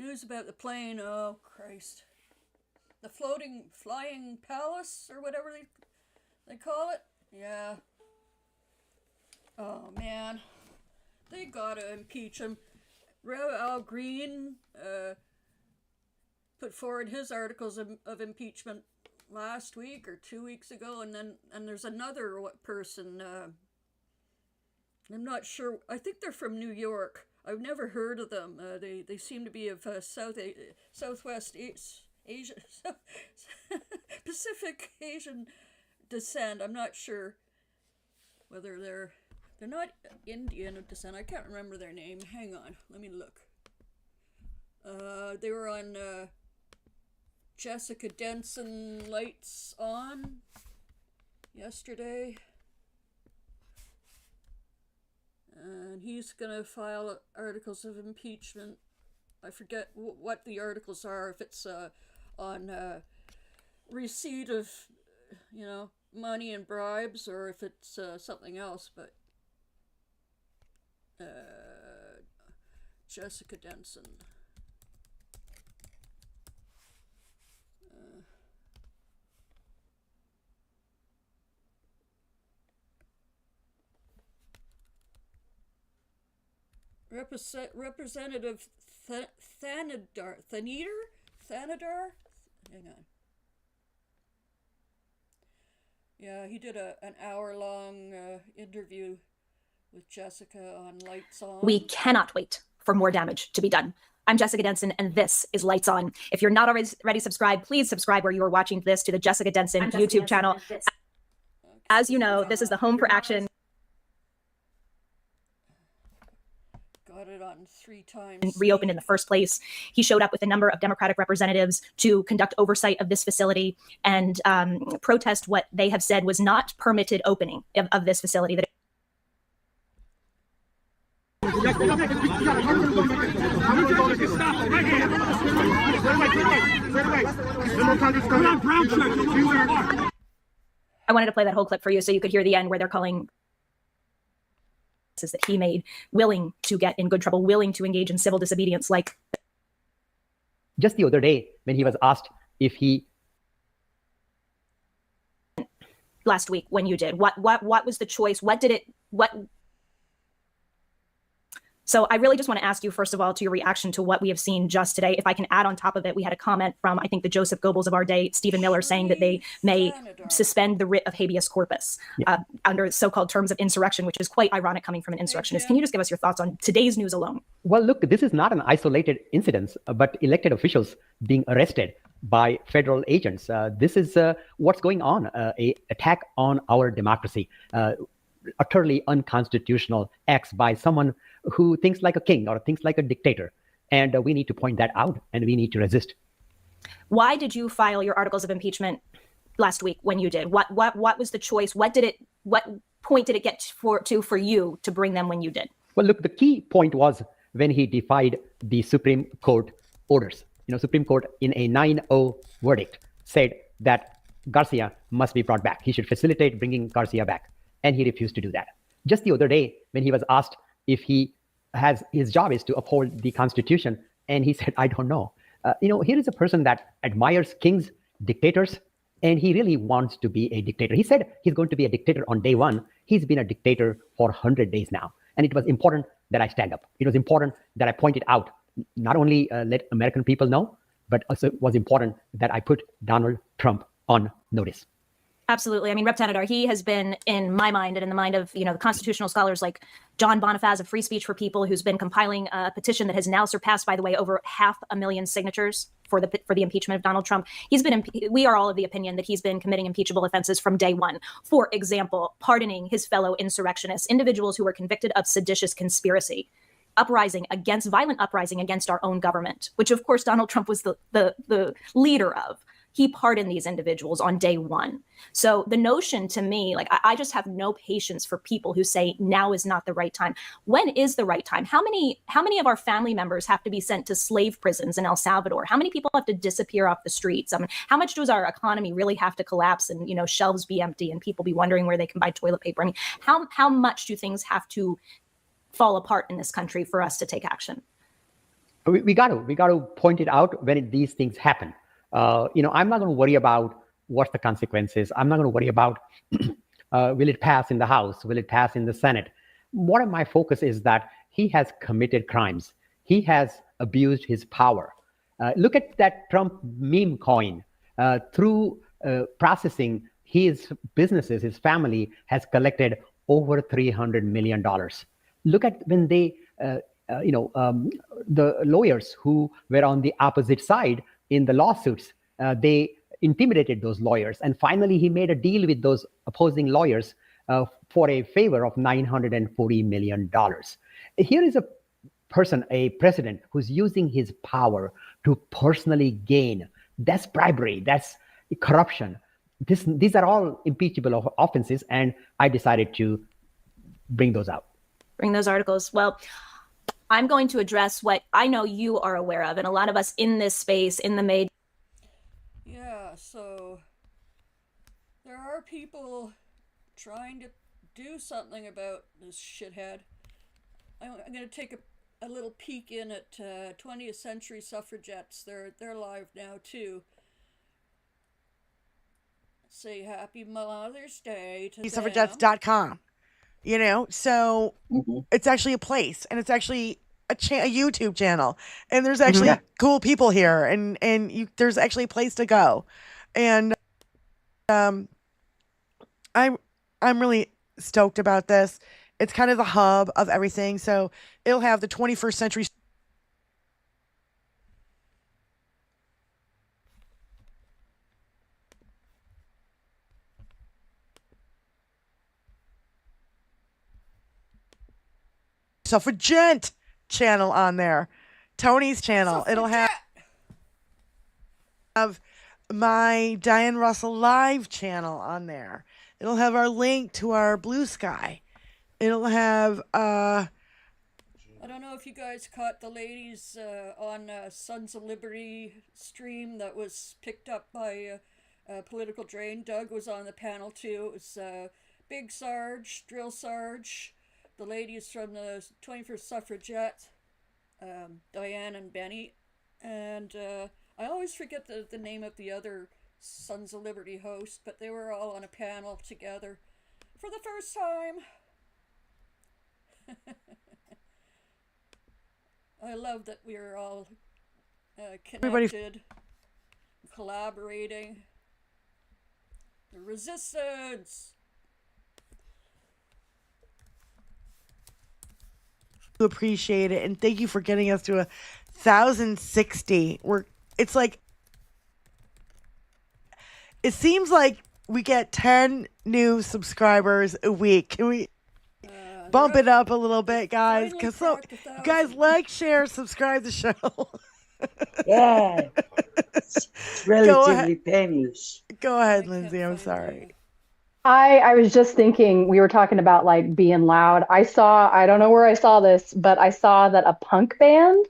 News about the plane. Oh, Christ. The flying palace, or whatever they call it. Yeah. Oh, man. They gotta impeach him. Al Green put forward his articles of impeachment last week or 2 weeks ago, and there's another person. I'm not sure. I think they're from New York. I've never heard of them. They seem to be of Southwest Asia, Pacific Asian descent. I'm not sure whether they're not Indian of descent. I can't remember their name. Hang on, let me look. They were on Jessica Denson Lights On yesterday. And he's going to file articles of impeachment. I forget what the articles are, if it's on receipt of, money and bribes, or if it's something else, but Jessica Denson. Representative Thanedar. Hang on. Yeah, he did an hour-long interview with Jessica on Lights On. We cannot wait for more damage to be done. I'm Jessica Denson, and this is Lights On. If you're not already subscribed, please subscribe where you are watching this to the Jessica Denson YouTube channel. As you know, this is the home for action. Got it on 3 times. Reopened in the first place. He showed up with a number of Democratic representatives to conduct oversight of this facility and protest what they have said was not permitted opening of this facility. I wanted to play that whole clip for you so you could hear the end where they're calling that he made, willing to get in good trouble, willing to engage in civil disobedience. Like just the other day when he was asked if he last week when you did what was the choice, so I really just want to ask you, first of all, to your reaction to what we have seen just today. If I can add on top of it, we had a comment from, I think, the Joseph Goebbels of our day, Stephen Miller, saying that they may suspend the writ of habeas corpus under so-called terms of insurrection, which is quite ironic coming from an insurrectionist. Can you just give us your thoughts on today's news alone? Well, look, this is not an isolated incident, but elected officials being arrested by federal agents. This is what's going on, an attack on our democracy, utterly unconstitutional acts by someone who thinks like a king or thinks like a dictator. And we need to point that out, and we need to resist. Why did you file your articles of impeachment last week when you did? What was the choice? What point did it get for you to bring them when you did? Well, look, the key point was when he defied the Supreme Court orders. Supreme Court in a 9-0 verdict said that Garcia must be brought back. He should facilitate bringing Garcia back. And he refused to do that. Just the other day, when he was asked if his job is to uphold the Constitution, and he said, I don't know. Here is a person that admires kings, dictators, and he really wants to be a dictator. He said he's going to be a dictator on day one. He's been a dictator for 100 days now. And it was important that I stand up. It was important that I pointed out, not only let American people know, but also it was important that I put Donald Trump on notice. Absolutely. I mean, Rep. Thanedar, he has been in my mind and in the mind of, the constitutional scholars like John Bonifaz of Free Speech for People, who's been compiling a petition that has now surpassed, by the way, over 500,000 signatures for the impeachment of Donald Trump. We are all of the opinion that he's been committing impeachable offenses from day one. For example, pardoning his fellow insurrectionists, individuals who were convicted of seditious conspiracy, violent uprising against our own government, which of course Donald Trump was the leader of. He pardoned these individuals on day one. So the notion to me, I just have no patience for people who say now is not the right time. When is the right time? How many of our family members have to be sent to slave prisons in El Salvador? How many people have to disappear off the streets? I mean, how much does our economy really have to collapse and, shelves be empty and people be wondering where they can buy toilet paper? I mean, how much do things have to fall apart in this country for us to take action? we got to point it out when these things happen. I'm not going to worry about what's the consequences. I'm not going to worry about will it pass in the House, will it pass in the Senate. One of my focus is that he has committed crimes. He has abused his power. Look at that Trump meme coin. Through processing, his businesses, his family has collected over $300 million. Look at when they, the lawyers who were on the opposite side in the lawsuits, they intimidated those lawyers. And finally, he made a deal with those opposing lawyers for a favor of $940 million. Here is a person, a president, who's using his power to personally gain. That's bribery. That's corruption. These are all impeachable offenses, and I decided to bring those out. Bring those articles. Well, I'm going to address what I know you are aware of, and a lot of us in this space, in the made. Yeah, so there are people trying to do something about this shithead. I'm going to take a little peek in at 20th Century Suffragettes. They're live now too. Say happy Mother's Day to them. Suffragettes.com. So it's actually a place, and it's actually a YouTube channel, and there's actually cool people here, and there's actually a place to go, and I'm really stoked about this. It's kind of the hub of everything, so it'll have the 21st century Suffragette channel on there, Tony's channel. It'll have my Diane Russell live channel on there. It'll have our link to our Blue Sky. It'll have I don't know if you guys caught the ladies on Sons of Liberty stream that was picked up by Political Drain. Doug was on the panel too. It was Big Sarge, Drill Sarge, the ladies from the 21st Suffragette, Diane and Benny, and I always forget the name of the other Sons of Liberty host, but they were all on a panel together for the first time. I love that we are all connected, collaborating. The resistance. appreciate it, and thank you for getting us to 1,060. It's like, it seems like we get 10 new subscribers a week. Can we bump it up a little bit, guys? Because guys, like, share, subscribe to the show. Yeah, it's relatively painless. Go ahead, Lindsay. I'm sorry. I was just thinking, we were talking about like being loud. I don't know where I saw this, but I saw that a punk band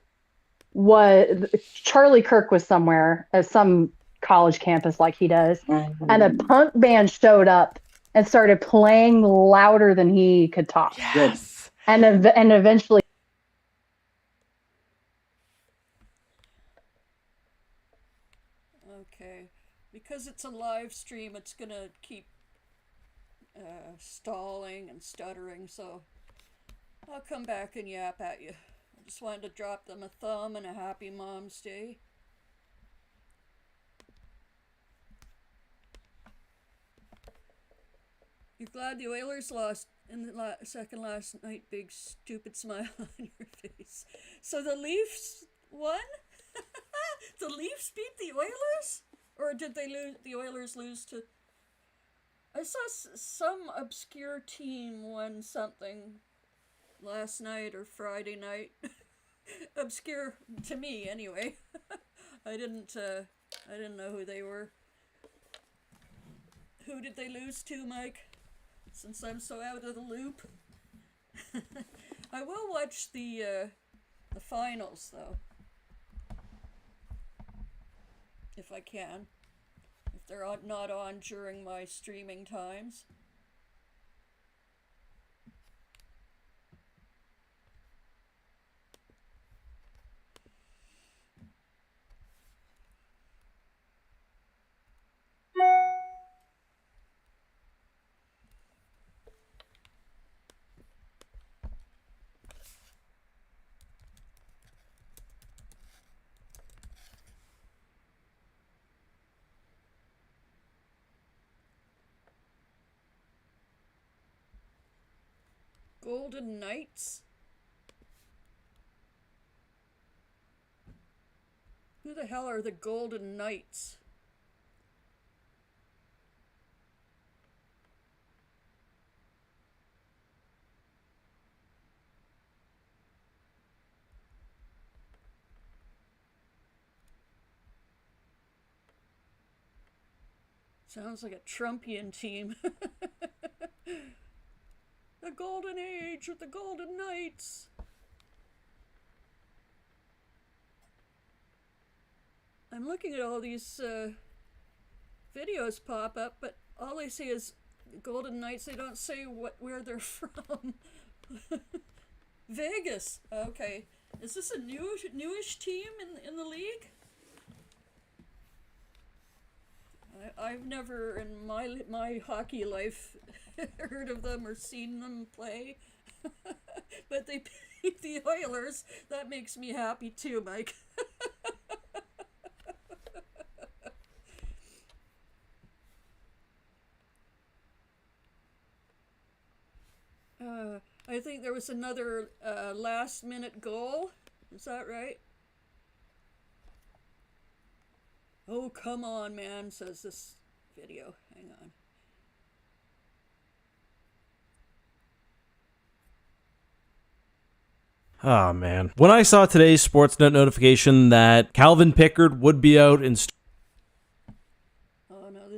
Charlie Kirk was somewhere at some college campus like he does. And a punk band showed up and started playing louder than he could talk. Yes. And eventually. Okay. Because it's a live stream, it's going to keep stalling and stuttering, so I'll come back and yap at you. I just wanted to drop them a thumb and a happy Mom's Day. You're glad the Oilers lost in the second last night? Big stupid smile on your face. So the Leafs won? The Leafs beat the Oilers? Or did the Oilers lose to... I saw some obscure team won something last night or Friday night. Obscure to me, anyway. I didn't know who they were. Who did they lose to, Mike? Since I'm so out of the loop. I will watch the finals though, if I can. If they're not on during my streaming times. Golden Knights? Who the hell are the Golden Knights? Sounds like a Trumpian team. The Golden Age of the Golden Knights. I'm looking at all these videos pop up, but all I see is Golden Knights. They don't say where they're from. Vegas. Okay. Is this a newish team in the league? I've never in my hockey life heard of them or seen them play. But they beat the Oilers. That makes me happy too, Mike. I think there was another last minute goal. Is that right? Oh, come on, man, says this video. Hang on. Oh, man. When I saw today's Sportsnet notification that Calvin Pickard would be out and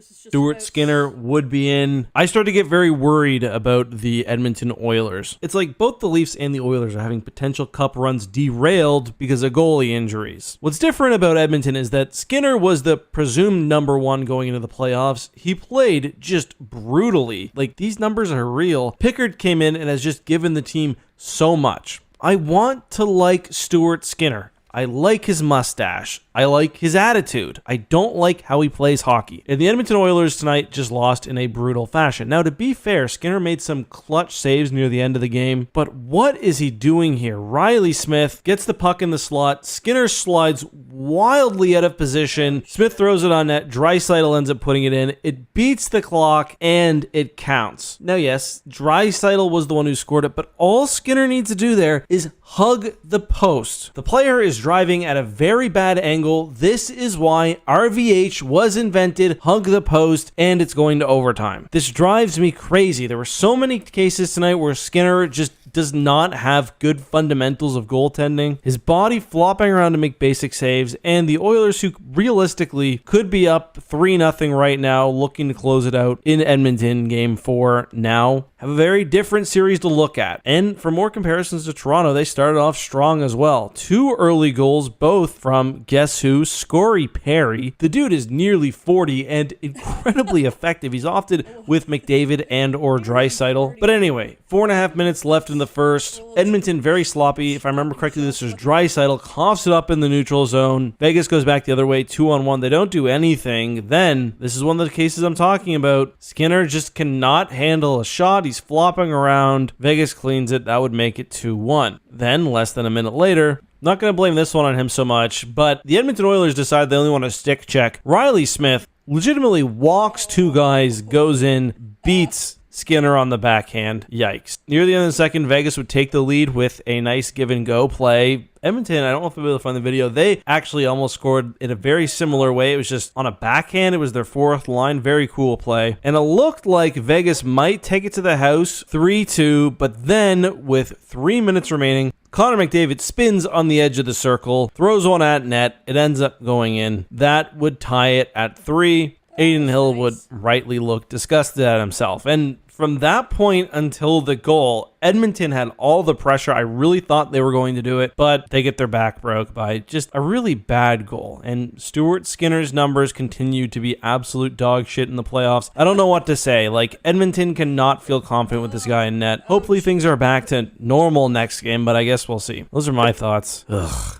This is just Stuart Skinner would be in, I started to get very worried about the Edmonton Oilers. It's like both the Leafs and the Oilers are having potential cup runs derailed because of goalie injuries. What's different about Edmonton is that Skinner was the presumed number one going into the playoffs. He played just brutally. Like, these numbers are real. Pickard came in and has just given the team so much. I want to like Stuart Skinner. I like his mustache. I like his attitude. I don't like how he plays hockey. And the Edmonton Oilers tonight just lost in a brutal fashion. Now, to be fair, Skinner made some clutch saves near the end of the game, but what is he doing here? Riley Smith gets the puck in the slot. Skinner slides wildly out of position. Smith throws it on net. Draisaitl ends up putting it in. It beats the clock, and it counts. Now, yes, Draisaitl was the one who scored it, but all Skinner needs to do there is hug the post. The player is driving at a very bad angle. This is why RVH was invented, hug the post, and it's going to overtime. This drives me crazy. There were so many cases tonight where Skinner just does not have good fundamentals of goaltending. His body flopping around to make basic saves, and the Oilers, who realistically could be up 3-0 right now, looking to close it out in Edmonton game 4 now, have a very different series to look at. And for more comparisons to Toronto, they started off strong as well. 2 early goals, both from, guess who? Scory Perry. The dude is nearly 40 and incredibly effective. He's opted with McDavid and or Draisaitl. But anyway, 4.5 minutes left in the first. Edmonton very sloppy. If I remember correctly, this was Draisaitl, coughs it up in the neutral zone. Vegas goes back the other way, 2-on-1. They don't do anything. Then, this is one of the cases I'm talking about. Skinner just cannot handle a shot. He's flopping around. Vegas cleans it. That would make it 2-1. Then, less than a minute later, not going to blame this one on him so much, but the Edmonton Oilers decide they only want to stick check. Riley Smith legitimately walks 2 guys, goes in, beats Skinner on the backhand. Yikes. Near the end of the second, Vegas would take the lead with a nice give and go play. Edmonton, I don't know if I'll be able to find the video, they actually almost scored in a very similar way. It was just on a backhand. It was their 4th line. Very cool play. And it looked like Vegas might take it to the house 3-2, but then with 3 minutes remaining, Connor McDavid spins on the edge of the circle, throws one at net. It ends up going in. That would tie it at 3. Aiden Hill would rightly look disgusted at himself. And from that point until the goal, Edmonton had all the pressure. I really thought they were going to do it, but they get their back broke by just a really bad goal. And Stuart Skinner's numbers continue to be absolute dog shit in the playoffs. I don't know what to say. Like, Edmonton cannot feel confident with this guy in net. Hopefully things are back to normal next game, but I guess we'll see. Those are my thoughts. Ugh.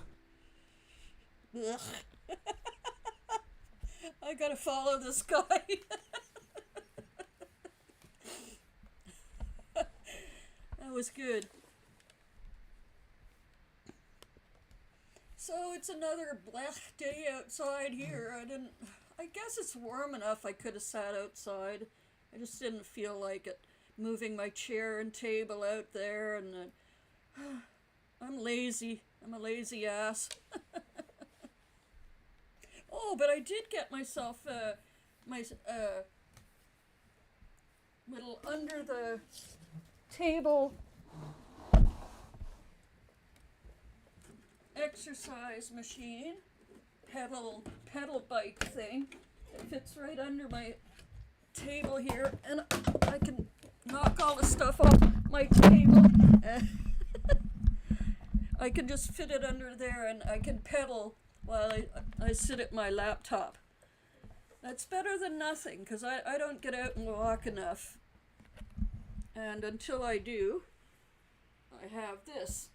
Ugh. I gotta follow this guy. That was good. So it's another black day outside here. I guess it's warm enough I could have sat outside. I just didn't feel like it. moving my chair and table out there, and I'm lazy. I'm a lazy ass. Oh, but I did get myself my little under the table exercise machine, pedal bike thing. It fits right under my table here, and I can knock all the stuff off my table. I can just fit it under there, and I can pedal while I sit at my laptop. That's better than nothing, because I don't get out and walk enough. And until I do, I have this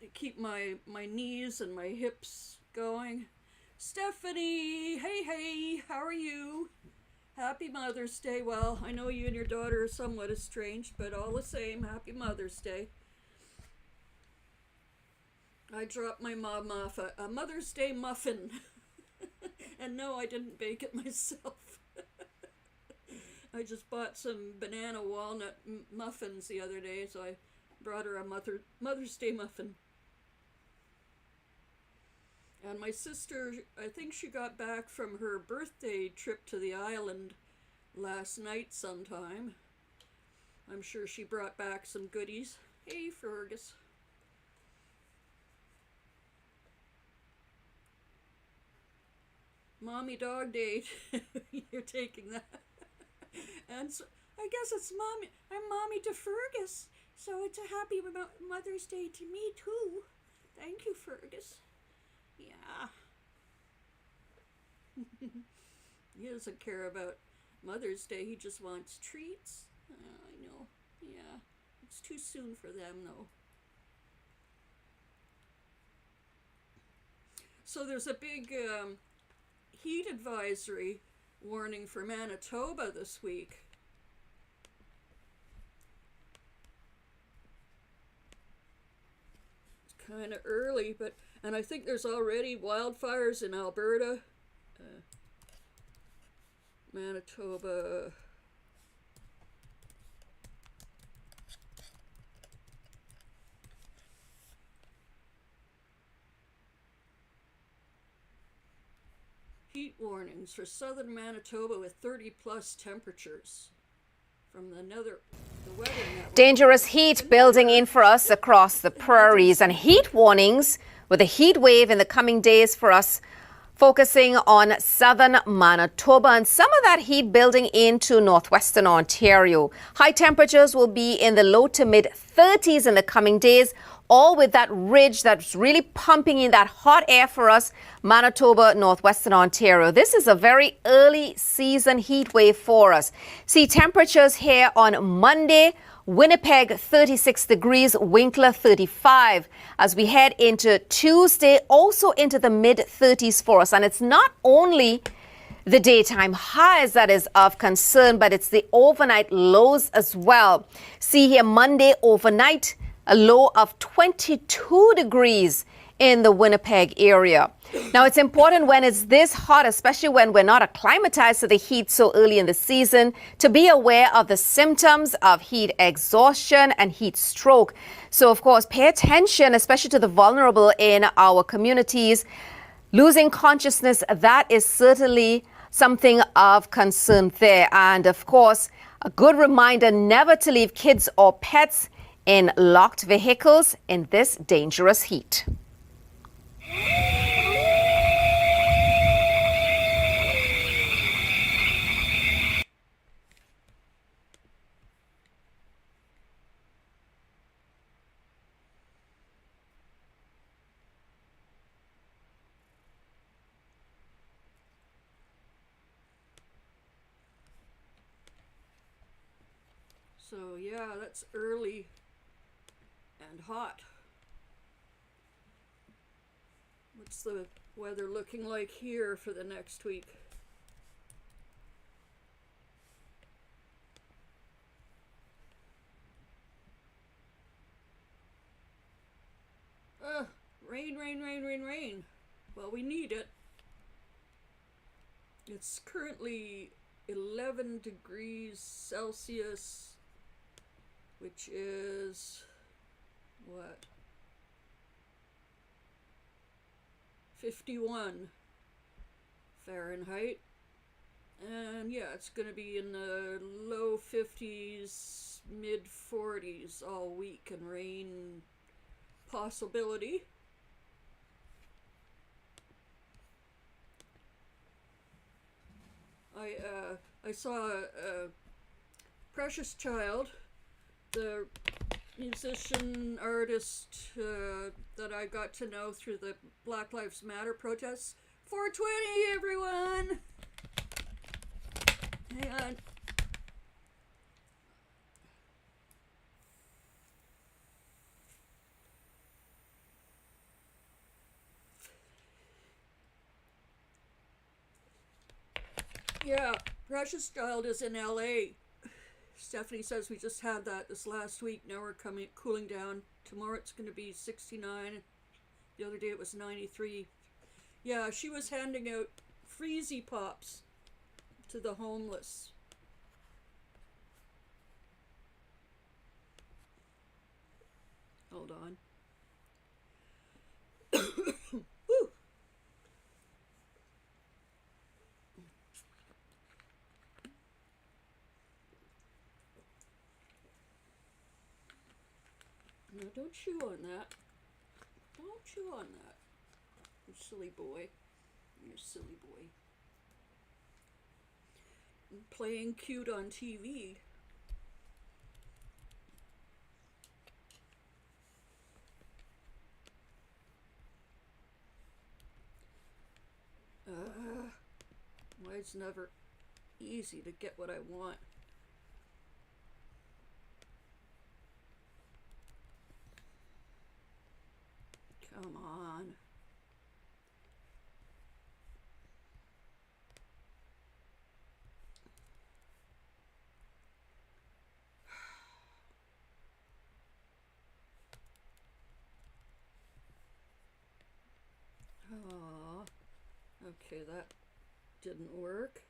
to keep my knees and my hips going. Stephanie, hey, how are you? Happy Mother's Day. Well, I know you and your daughter are somewhat estranged, but all the same, happy Mother's Day. I dropped my mom off a Mother's Day muffin. And no, I didn't bake it myself. I just bought some banana walnut muffins the other day, so I brought her a Mother's Day muffin. And my sister, I think she got back from her birthday trip to the island last night sometime. I'm sure she brought back some goodies. Hey, Fergus. Mommy dog date. You're taking that. And so I guess it's mommy. I'm mommy to Fergus. So it's a happy Mother's Day to me too. Thank you, Fergus. Yeah. He doesn't care about Mother's Day. He just wants treats. I know. Yeah. It's too soon for them though. So there's a big heat advisory warning for Manitoba this week. It's kind of early, and I think there's already wildfires in Alberta, Manitoba. Heat warnings for southern Manitoba with 30-plus temperatures from the weather network. Dangerous heat building in for us across the prairies, and heat warnings with a heat wave in the coming days for us, focusing on southern Manitoba, and some of that heat building into northwestern Ontario. High temperatures will be in the low to mid 30s in the coming days, all with that ridge that's really pumping in that hot air for us, Manitoba, northwestern Ontario. This is a very early season heat wave for us. See temperatures here on Monday. Winnipeg 36 degrees, Winkler 35. As we head into Tuesday, also into the mid 30s for us. And it's not only the daytime highs that is of concern, but it's the overnight lows as well. See here Monday overnight, a low of 22 degrees in the Winnipeg area. Now, it's important when it's this hot, especially when we're not acclimatized to the heat so early in the season, to be aware of the symptoms of heat exhaustion and heat stroke. So, of course, pay attention, especially to the vulnerable in our communities. Losing consciousness, that is certainly something of concern there. And, of course, a good reminder never to leave kids or pets in locked vehicles in this dangerous heat. So yeah, that's early and hot. What's the weather looking like here for the next week? Rain. Well, we need it. It's currently 11 degrees Celsius, which is what? 51 Fahrenheit. And yeah, it's going to be in the low 50s, mid 40s all week, and rain possibility. I saw Precious Child, the musician artist that I got to know through the Black Lives Matter protests. 420, everyone! Hang on. Yeah, Precious Child is in LA. Stephanie says we just had that this last week. Now we're cooling down. Tomorrow it's going to be 69. The other day it was 93. Yeah, she was handing out Freezy Pops to the homeless. Hold on. Woo. No, don't chew on that. Don't chew on that. You silly boy. You silly boy. And playing cute on TV. Why it's never easy to get what I want. Come on. Oh, okay, that didn't work.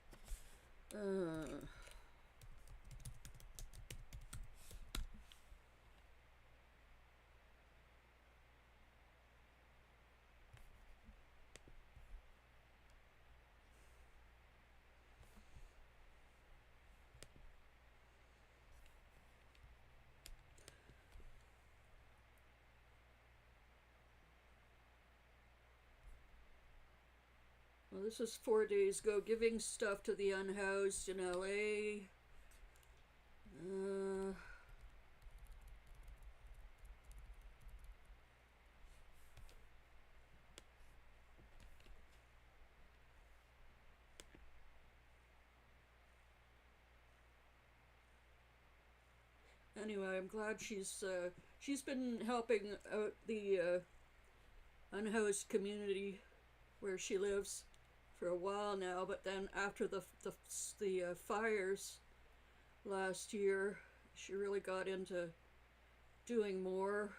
Well, this was 4 days ago, giving stuff to the unhoused in LA. Anyway, I'm glad she's been helping out the unhoused community where she lives for a while now, but then after the fires last year, she really got into doing more.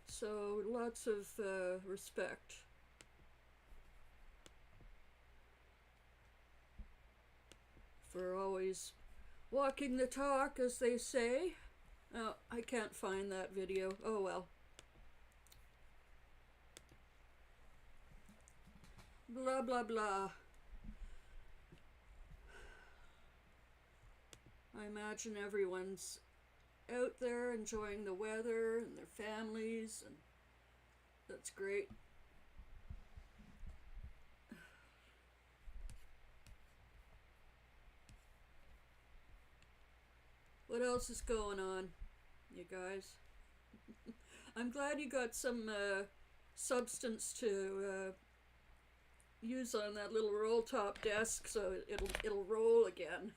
So lots of respect. For always walking the talk, as they say. Oh, I can't find that video. Oh well. Blah, blah, blah. I imagine everyone's out there enjoying the weather and their families, and that's great. What else is going on, you guys? I'm glad you got some substance to use on that little roll top desk, so it'll roll again.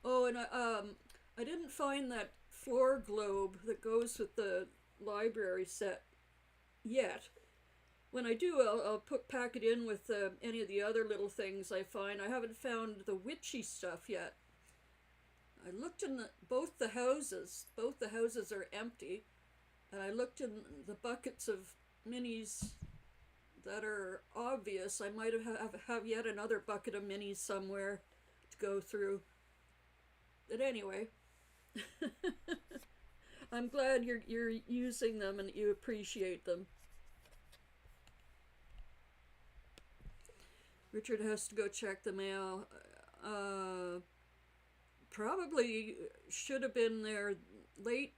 Oh, and I didn't find that floor globe that goes with the library set yet. When I do, I'll pack it in with any of the other little things I find. I haven't found the witchy stuff yet. I looked in both the houses. Both the houses are empty, and I looked in the buckets of minis that are obvious. I might have yet another bucket of minis somewhere to go through. But anyway, I'm glad you're using them and you appreciate them. Richard has to go check the mail. Probably should have been there late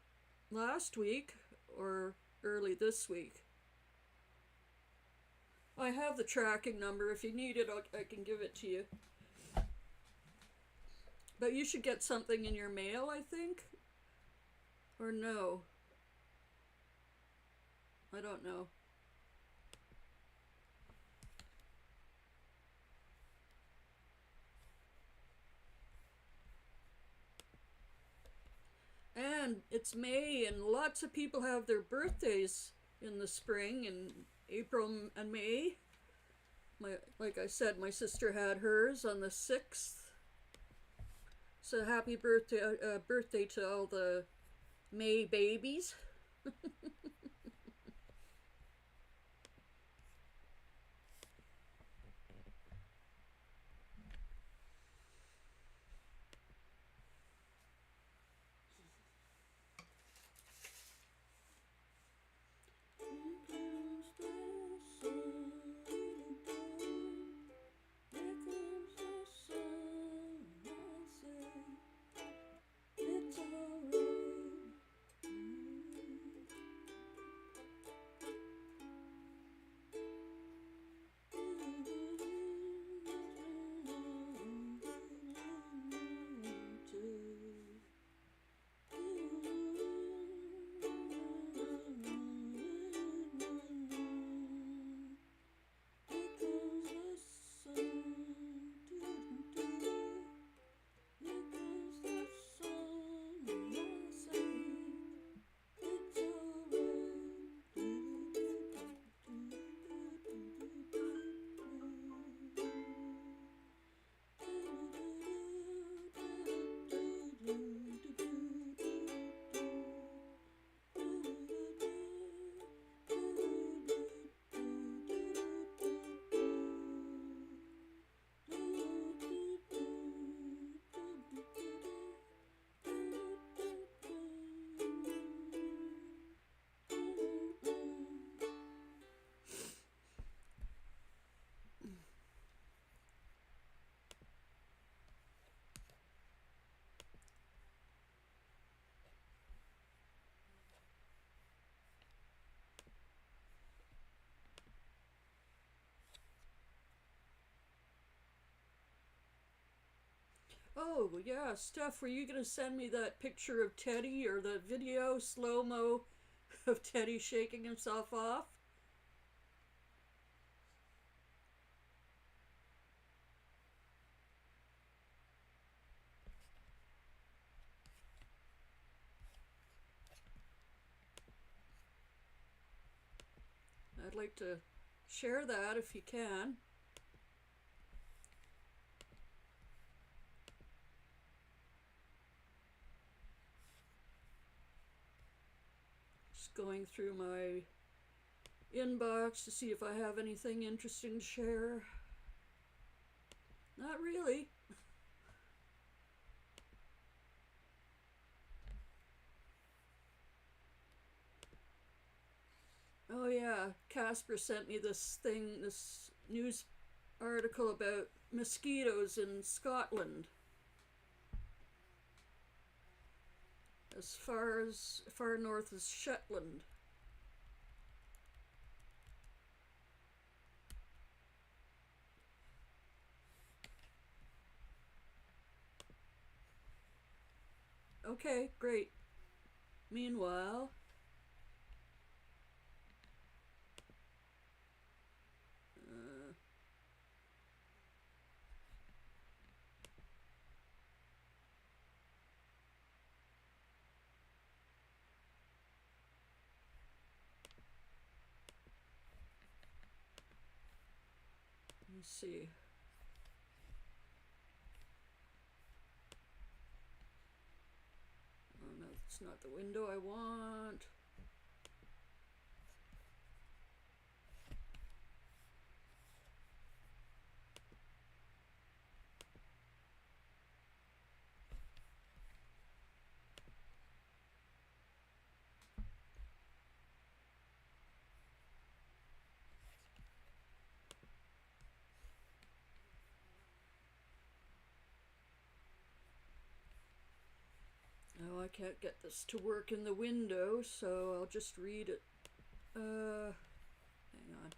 last week or early this week. I have the tracking number. If you need it, I can give it to you. But you should get something in your mail, I think. Or no? I don't know. And it's May, and lots of people have their birthdays in the spring, in April and May. Like I said, my sister had hers on the 6th. So happy birthday to all the May babies. Oh, yeah, Steph, were you going to send me that picture of Teddy or the video slow-mo of Teddy shaking himself off? I'd like to share that if you can. Just going through my inbox to see if I have anything interesting to share. Not really. Oh yeah, Casper sent me this news article about mosquitoes in Scotland. As far north as Shetland. Okay, great. Meanwhile, let's see. It's not the window I want. Oh, I can't get this to work in the window, so I'll just read it. Hang on.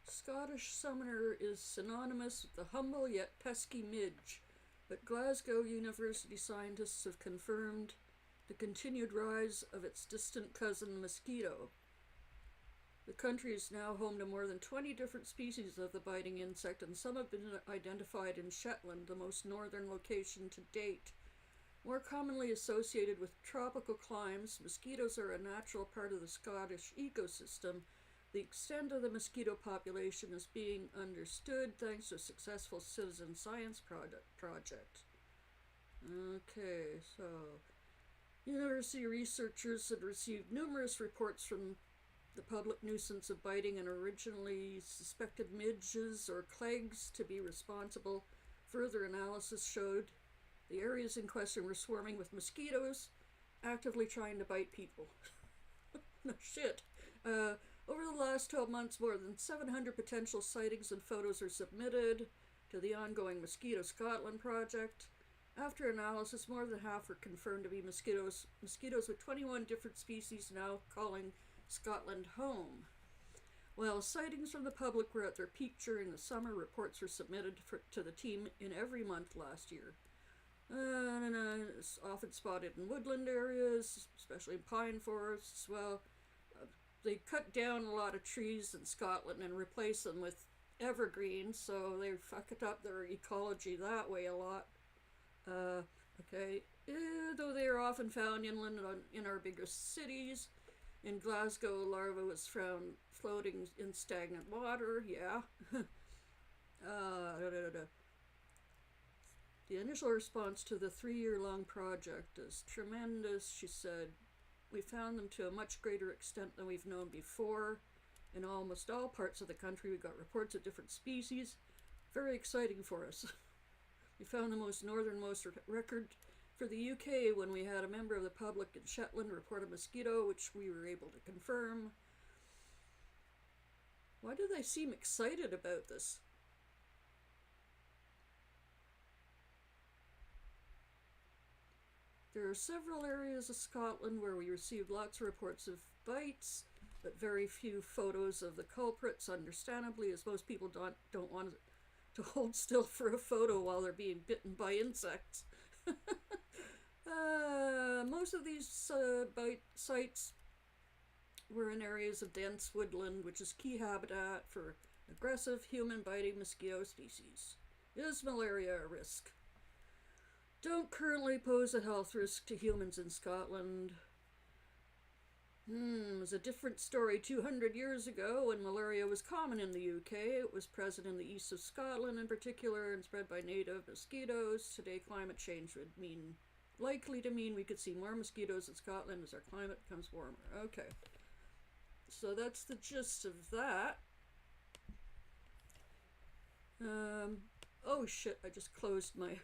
Scottish summoner is synonymous with the humble yet pesky midge, but Glasgow University scientists have confirmed the continued rise of its distant cousin mosquito. The country is now home to more than 20 different species of the biting insect, and some have been identified in Shetland, the most northern location to date. More commonly associated with tropical climes, mosquitoes are a natural part of the Scottish ecosystem. The extent of the mosquito population is being understood thanks to a successful citizen science project. Okay, so university researchers had received numerous reports from the public nuisance of biting and originally suspected midges or clegs to be responsible. Further analysis showed the areas in question were swarming with mosquitoes, actively trying to bite people. No shit. Over the last 12 months, more than 700 potential sightings and photos are submitted to the ongoing Mosquito Scotland project. After analysis, more than half were confirmed to be mosquitoes with 21 different species now calling Scotland home. While sightings from the public were at their peak during the summer, reports were submitted to the team in every month last year. It's often spotted in woodland areas, especially in pine forests. Well, they cut down a lot of trees in Scotland and replace them with evergreens, so they fucked up their ecology that way a lot. Though they are often found inland in our biggest cities. In Glasgow, a larva was found floating in stagnant water, yeah. The initial response to the 3-year-long project is tremendous, she said. We found them to a much greater extent than we've known before. In almost all parts of the country, we got reports of different species. Very exciting for us. We found the most northernmost record for the UK when we had a member of the public in Shetland report a mosquito, which we were able to confirm. Why do they seem excited about this? There are several areas of Scotland where we received lots of reports of bites, but very few photos of the culprits, understandably, as most people don't want to hold still for a photo while they're being bitten by insects. Most of these bite sites were in areas of dense woodland, which is key habitat for aggressive human-biting mosquito species. Is malaria a risk? Don't currently pose a health risk to humans in Scotland. It was a different story 200 years ago when malaria was common in the UK. It was present in the east of Scotland in particular and spread by native mosquitoes. Today, climate change would likely to mean we could see more mosquitoes in Scotland as our climate becomes warmer. Okay. So that's the gist of that. Oh shit, I just closed my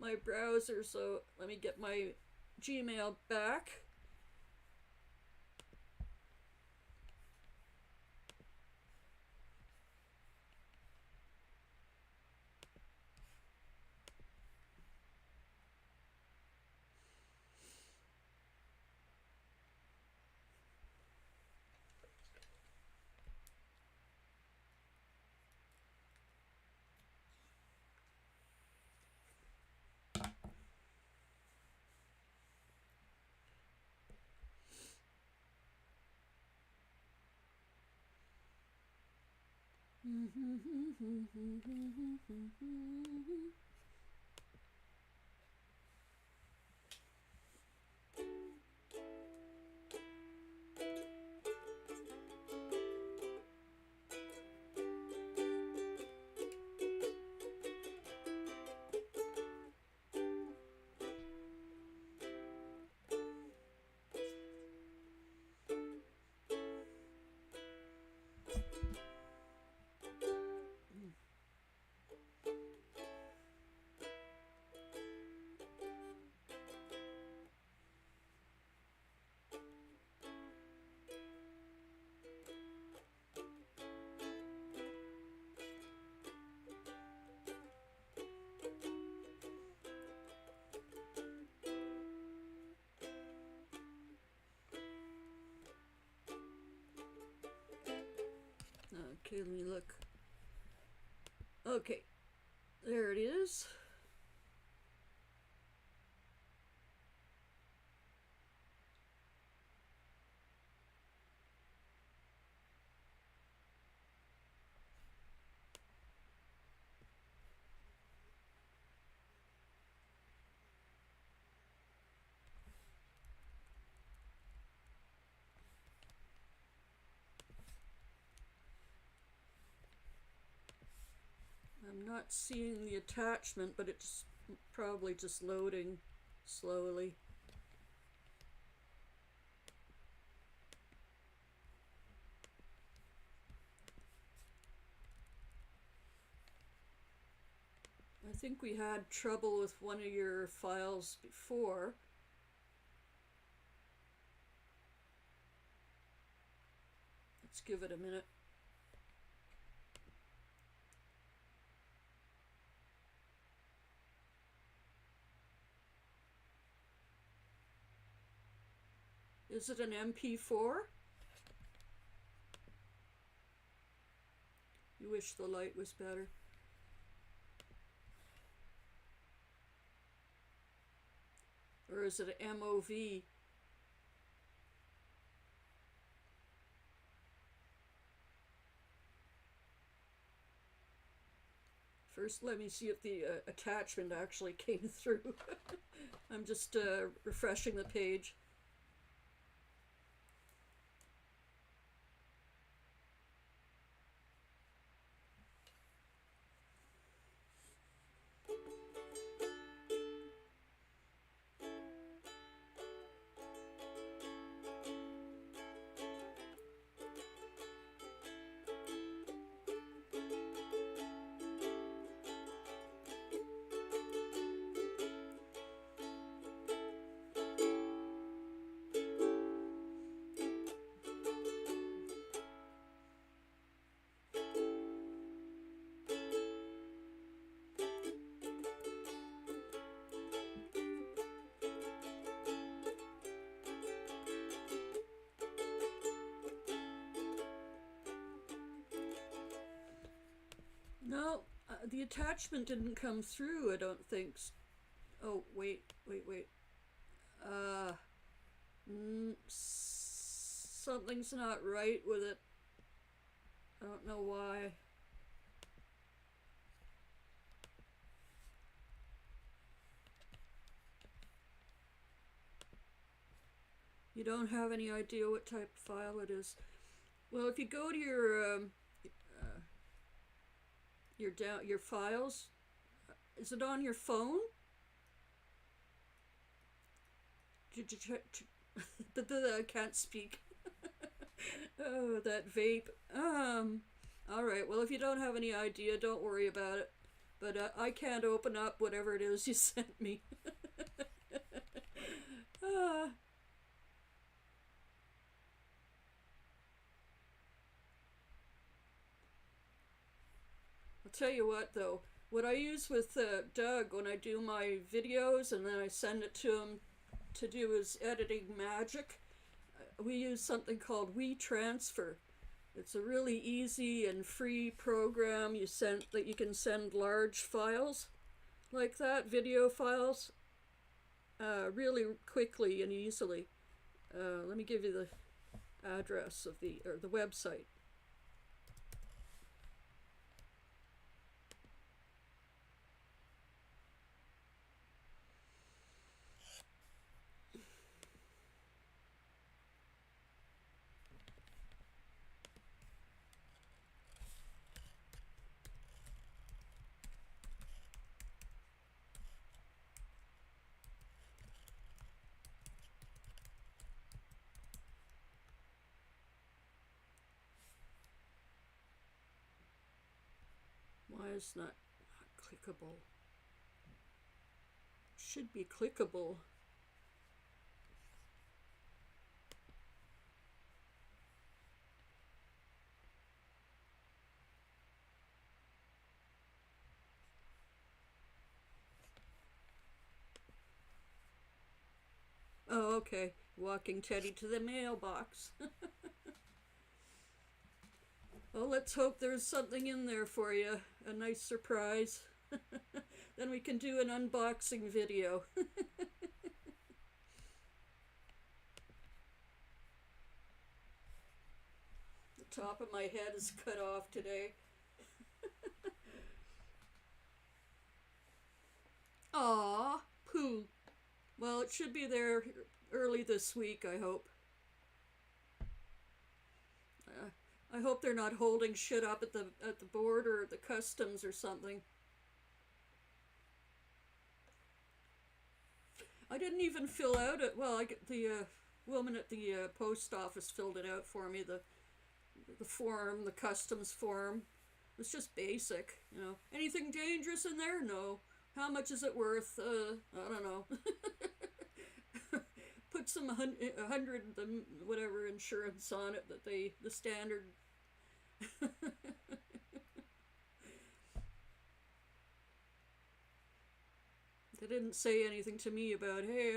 my browser, so let me get my Gmail back. Okay, let me look. Okay, there it is. I'm not seeing the attachment, but it's probably just loading slowly. I think we had trouble with one of your files before. Let's give it a minute. Is it an MP4? You wish the light was better. Or is it an MOV? First, let me see if the attachment actually came through. I'm just refreshing the page. No, the attachment didn't come through, I don't think. Oh, wait. Something's not right with it. I don't know why. You don't have any idea what type of file it is. Well, if you go to your files, is it on your phone? I can't speak. Oh, that vape. All right. Well, if you don't have any idea, don't worry about it. But I can't open up whatever it is you sent me. I'll tell you what, though. What I use with Doug when I do my videos and then I send it to him to do his editing magic, we use something called WeTransfer. It's a really easy and free program that you can send large files like that, video files, really quickly and easily. Let me give you the address of the website. Why is not clickable? Should be clickable. Oh, okay. Walking Teddy to the mailbox. Well, let's hope there's something in there for you. A nice surprise. Then we can do an unboxing video. The top of my head is cut off today. Aw, poo. Well, it should be there early this week, I hope. I hope they're not holding shit up at the border or the customs or something. I didn't even fill out it. Well, I get the woman at the post office filled it out for me. The form, the customs form. It's just basic, you know. Anything dangerous in there? No. How much is it worth? I don't know. Put some 100 whatever insurance on it that the standard. They didn't say anything to me about, hey,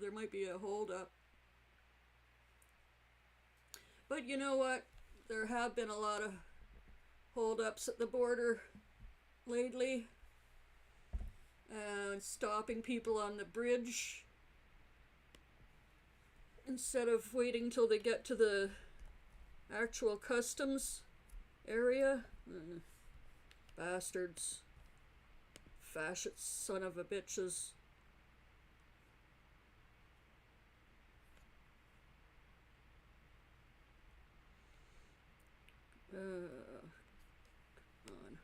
there might be a holdup. But you know what? There have been a lot of holdups at the border lately. Stopping people on the bridge instead of waiting till they get to the actual customs area. Bastards. Fascist son of a bitches. Come on.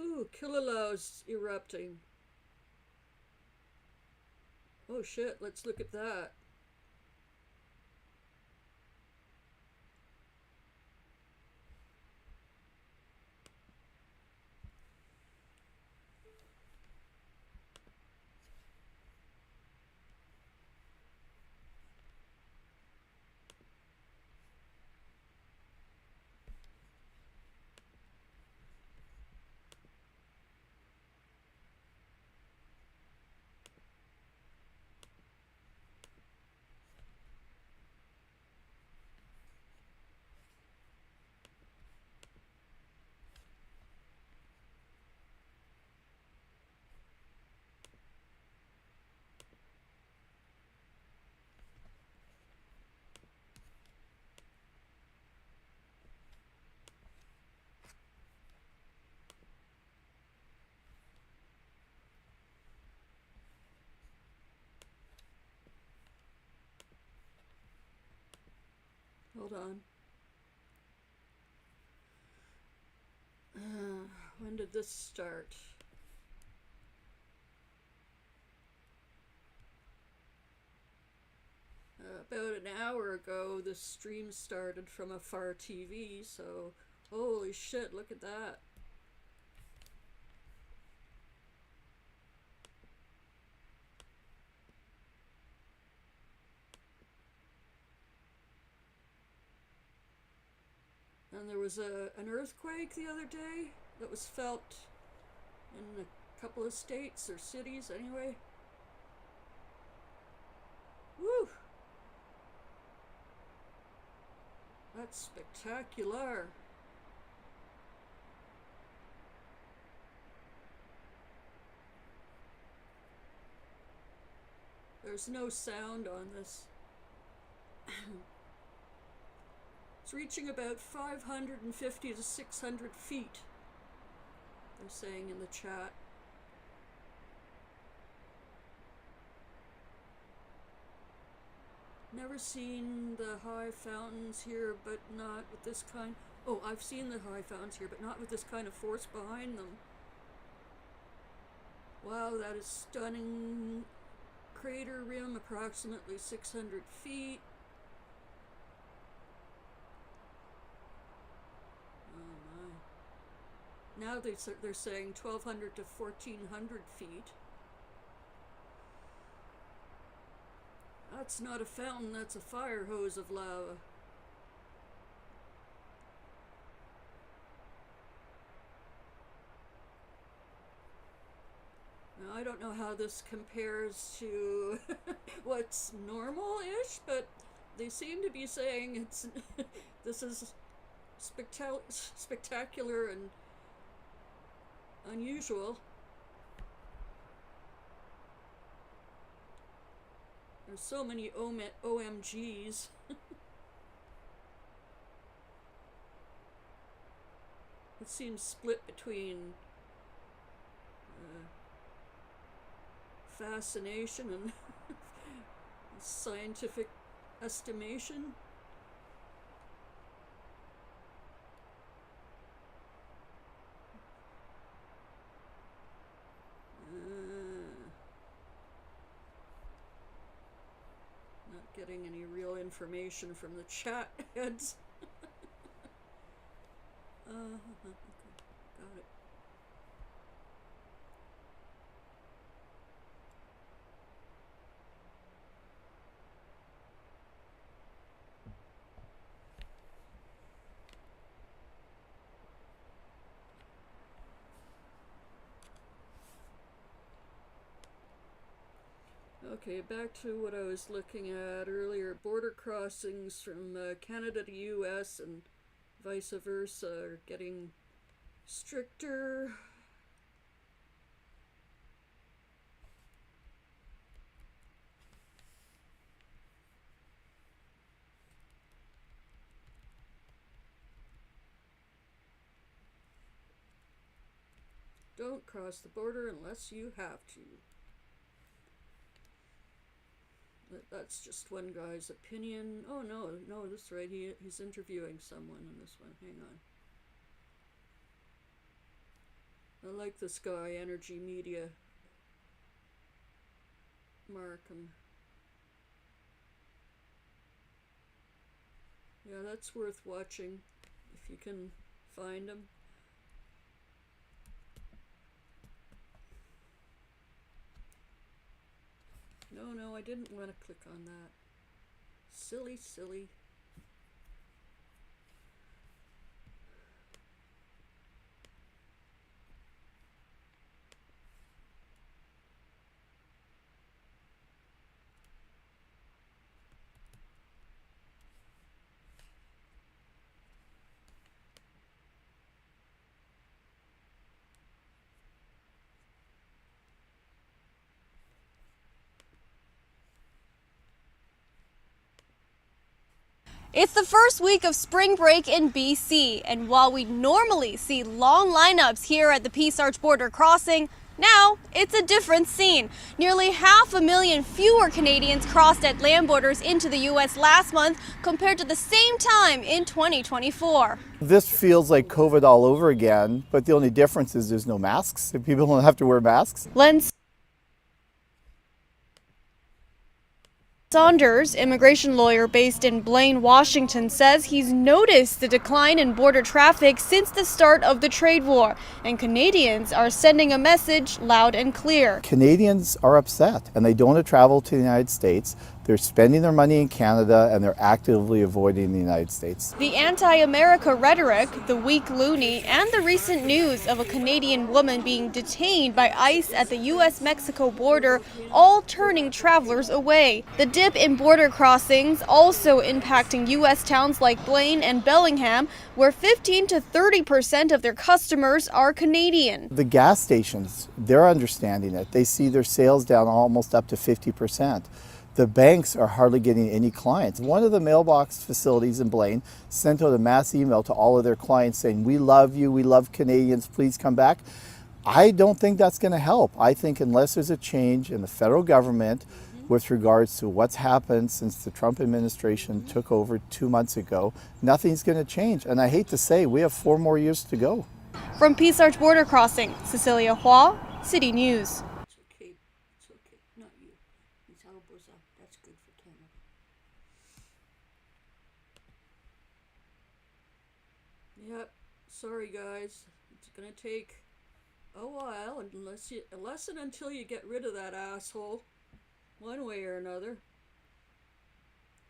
Ooh, Killaloe's erupting. Oh shit, let's look at that. Hold on. When did this start? About an hour ago, this stream started from Afar TV, so holy shit, look at that. And there was an earthquake the other day that was felt in a couple of states or cities anyway. Woo! That's spectacular. There's no sound on this. It's reaching about 550 to 600 feet, they're saying in the chat. Never seen the high fountains here, but not with this kind. Oh, I've seen the high fountains here, but not with this kind of force behind them. Wow, that is stunning. Crater rim approximately 600 feet. Oh Now they're saying 1,200 to 1,400 feet. That's not a fountain, that's a fire hose of lava. Now, I don't know how this compares to what's normal-ish, but they seem to be saying it's this is spectacular and unusual. There's so many OMGs. It seems split between fascination and scientific estimation. Not getting any real information from the chat heads. Okay, got it. Okay, back to what I was looking at earlier. Border crossings from Canada to US and vice versa are getting stricter. Don't cross the border unless you have to. That's just one guy's opinion. Oh no, that's right. He's interviewing someone in this one. Hang on. I like this guy, Energy Media. Markham. Yeah, that's worth watching if you can find him. No, I didn't want to click on that. Silly. It's the first week of spring break in BC, and while we normally see long lineups here at the Peace Arch border crossing, now it's a different scene. Nearly 500,000 fewer Canadians crossed at land borders into the U.S. last month compared to the same time in 2024. This feels like COVID all over again, but the only difference is there's no masks. People don't have to wear masks. Len Saunders, immigration lawyer based in Blaine, Washington, says he's noticed the decline in border traffic since the start of the trade war, and Canadians are sending a message loud and clear. Canadians are upset, and they don't want to travel to the United States. They're spending their money in Canada, and they're actively avoiding the United States. The anti-America rhetoric, the weak loonie, and the recent news of a Canadian woman being detained by ICE at the U.S.-Mexico border, all turning travelers away. The dip in border crossings also impacting U.S. towns like Blaine and Bellingham, where 15 to 30% of their customers are Canadian. The gas stations, they're understanding it. They see their sales down almost up to 50%. The banks are hardly getting any clients. One of the mailbox facilities in Blaine sent out a mass email to all of their clients saying, "We love you, we love Canadians, please come back." I don't think that's going to help. I think unless there's a change in the federal government with regards to what's happened since the Trump administration took over 2 months ago, nothing's going to change. And I hate to say, we have 4 more years to go. From Peace Arch Border Crossing, Cecilia Hua, City News. It's okay, not you. It's Alboza. That's good for Canada. Yep, sorry guys, it's gonna take a while unless and until you get rid of that asshole, one way or another.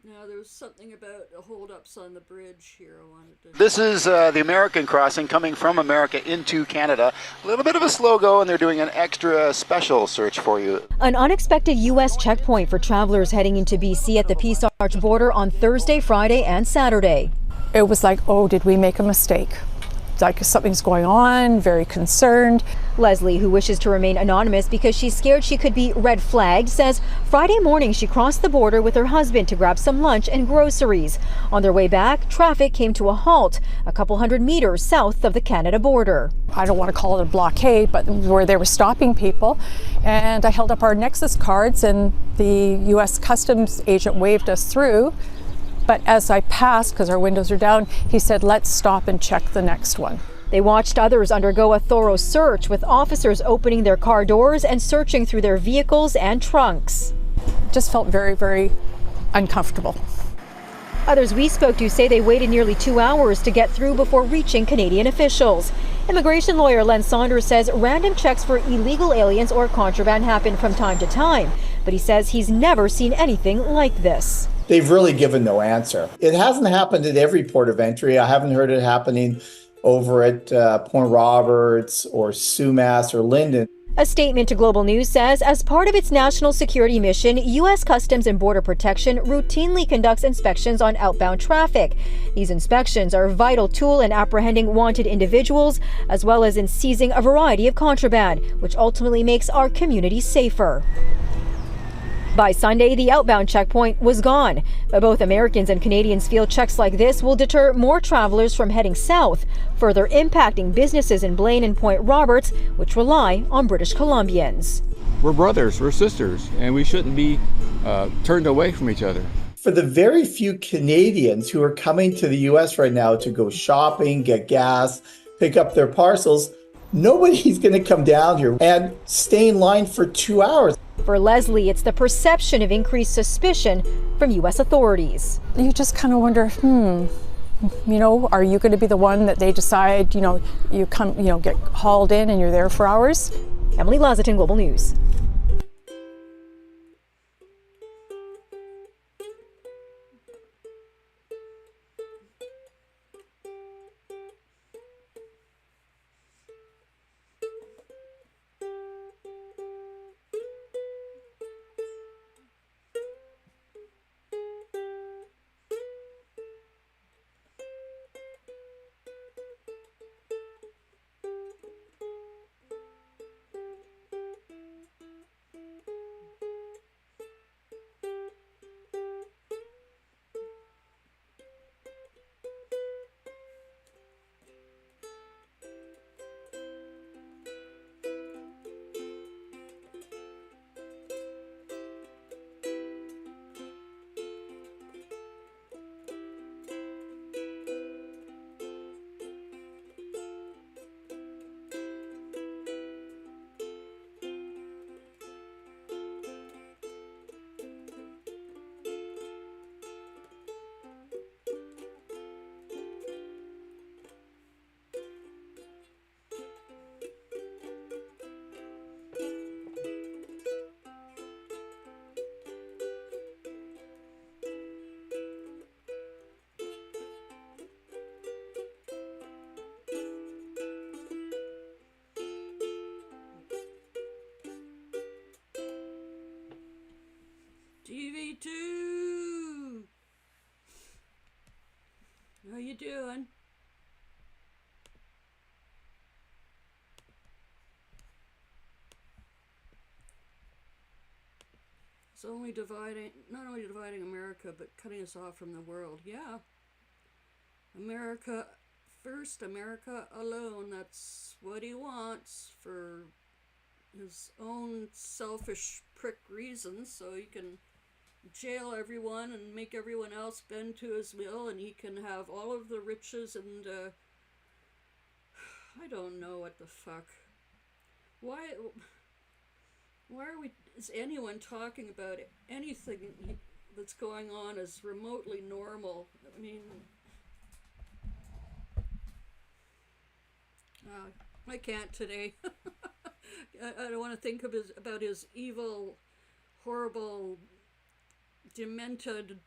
Now, there was something about the holdups on the bridge here I wanted to... This is the American crossing coming from America into Canada. A little bit of a slow go, and they're doing an extra special search for you. An unexpected U.S. checkpoint for travelers heading into BC at the Peace Arch border on Thursday, Friday, and Saturday. It was like, oh, did we make a mistake? Like something's going on, very concerned. Leslie, who wishes to remain anonymous because she's scared she could be red flagged, says Friday morning she crossed the border with her husband to grab some lunch and groceries. On their way back, traffic came to a halt a couple hundred meters south of the Canada border. I don't want to call it a blockade, but where they were stopping people. And I held up our Nexus cards and the U.S. Customs agent waved us through. But as I passed, because our windows are down, he said, let's stop and check the next one. They watched others undergo a thorough search, with officers opening their car doors and searching through their vehicles and trunks. Just felt very, very uncomfortable. Others we spoke to say they waited nearly 2 hours to get through before reaching Canadian officials. Immigration lawyer Len Saunders says random checks for illegal aliens or contraband happen from time to time, but he says he's never seen anything like this. They've really given no answer. It hasn't happened at every port of entry. I haven't heard it happening over at Point Roberts or Sumas or Linden. A statement to Global News says, as part of its national security mission, U.S. Customs and Border Protection routinely conducts inspections on outbound traffic. These inspections are a vital tool in apprehending wanted individuals, as well as in seizing a variety of contraband, which ultimately makes our community safer. By Sunday, the outbound checkpoint was gone, but both Americans and Canadians feel checks like this will deter more travelers from heading south, further impacting businesses in Blaine and Point Roberts, which rely on British Columbians. We're brothers, we're sisters, and we shouldn't be turned away from each other. For the very few Canadians who are coming to the U.S. right now to go shopping, get gas, pick up their parcels, nobody's going to come down here and stay in line for 2 hours. For Leslie, it's the perception of increased suspicion from U.S. authorities. You just kind of wonder, are you going to be the one that they decide, you come, get hauled in and you're there for hours? Emily Lazatin, Global News. TV2! How you doing? It's only not only dividing America, but cutting us off from the world. Yeah. America first, America alone. That's what he wants for his own selfish prick reasons, so he can jail everyone and make everyone else bend to his will, and he can have all of the riches and I don't know what the fuck. Why is anyone talking about anything that's going on as remotely normal? I mean, I can't today. I don't want to think about his evil, horrible, demented,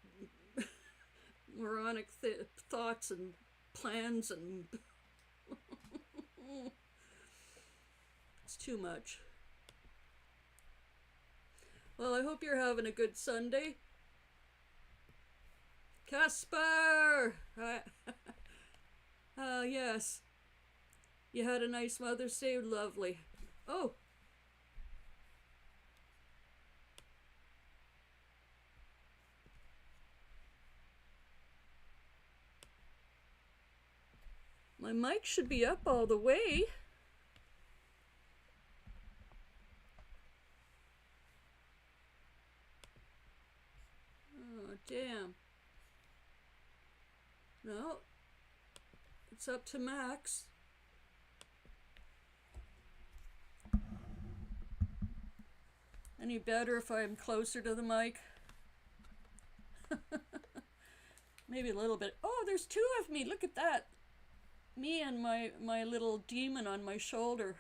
moronic thoughts and plans and it's too much. Well, I hope you're having a good Sunday. Casper! Yes. You had a nice Mother's Day? Lovely. Oh. My mic should be up all the way. Oh, damn. No. It's up to max. Any better if I'm closer to the mic? Maybe a little bit. Oh, there's two of me. Look at that. Me and my little demon on my shoulder.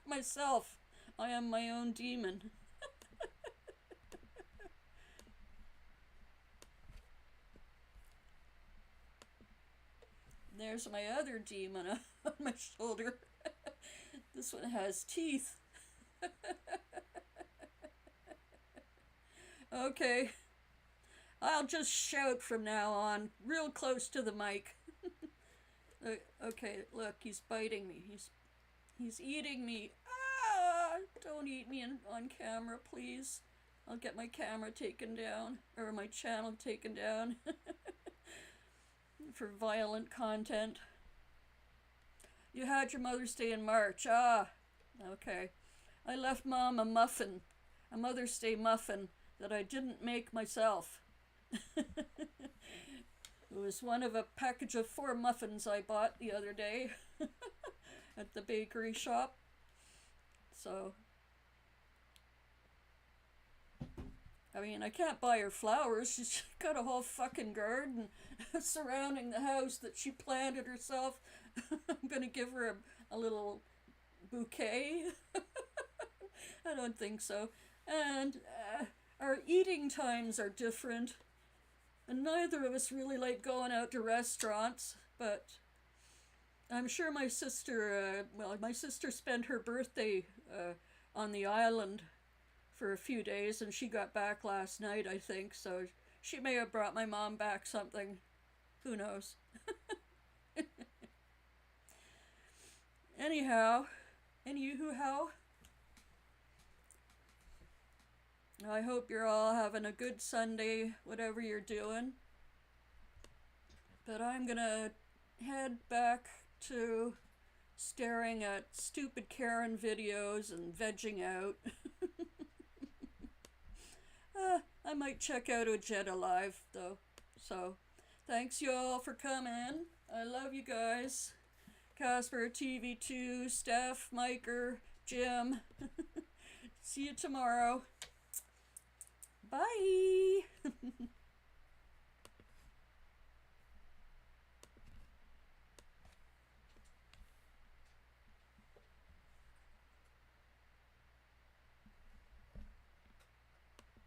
Myself. I am my own demon. There's my other demon on my shoulder. This one has teeth. Okay. I'll just shout from now on, real close to the mic. Okay, look, he's biting me. He's eating me. Ah! Don't eat me on camera, please. I'll get my camera taken down, or my channel taken down for violent content. You had your Mother's Day in March. Ah, okay. I left Mom a muffin, a Mother's Day muffin that I didn't make myself. It was one of a package of 4 muffins I bought the other day at the bakery shop. So, I mean, I can't buy her flowers. She's got a whole fucking garden surrounding the house that she planted herself. I'm gonna give her a little bouquet. I don't think so. And our eating times are different. And neither of us really like going out to restaurants, but I'm sure my sister, my sister spent her birthday on the island for a few days, and she got back last night, I think, so she may have brought my mom back something. Who knows? Anyhow, I hope you're all having a good Sunday, whatever you're doing. But I'm gonna head back to staring at stupid Karen videos and vegging out. I might check out Ojeda Live, though. So, thanks you all for coming. I love you guys. Casper, TV2, Steph, Miker, Jim. See you tomorrow. Bye.